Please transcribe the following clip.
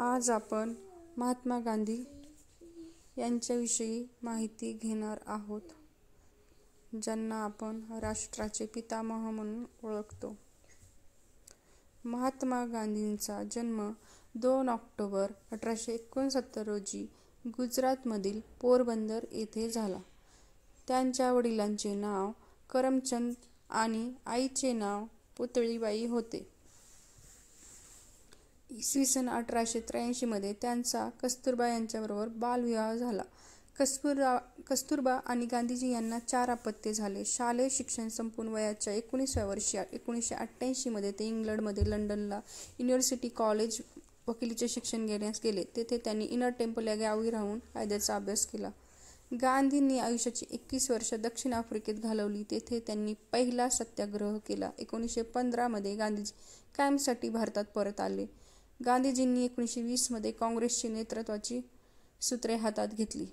आज आपण महात्मा गांधी यांच्याविषयी माहिती घेणार आहोत, ज्यांना आपण राष्ट्राचे पितामह म्हणून ओळखतो. महात्मा गांधींचा जन्म 2 ऑक्टोबर 1869 रोजी गुजरातमधील पोरबंदर येथे झाला. त्यांच्या वडिलांचे नाव करमचंद आणि आईचे नाव पुतळीबाई होते. इसवी सन 1883 मध्ये त्यांचा कस्तुरबा यांच्याबरोबर बालविवाह झाला. कस्तुरबा आणि गांधीजी यांना 4 अपत्ये झाले. शालेय शिक्षण संपवून वयाच्या 19व्या वर्षी 1988 मध्ये ते इंग्लंडमध्ये लंडनला युनिव्हर्सिटी कॉलेज वकिलीचे शिक्षण घेण्यास गेले. तेथे त्यांनी इनर टेम्पल या गावी राहून कायद्याचा अभ्यास केला. गांधींनी आयुष्याची 21 वर्षे दक्षिण आफ्रिकेत घालवली. तेथे त्यांनी पहिला सत्याग्रह केला. 1915 मध्ये गांधीजी कायमसाठी भारतात परत आले. गांधीजींनी 1920 मध्ये काँग्रेसची नेतृत्वाची सूत्रे हातात घेतली.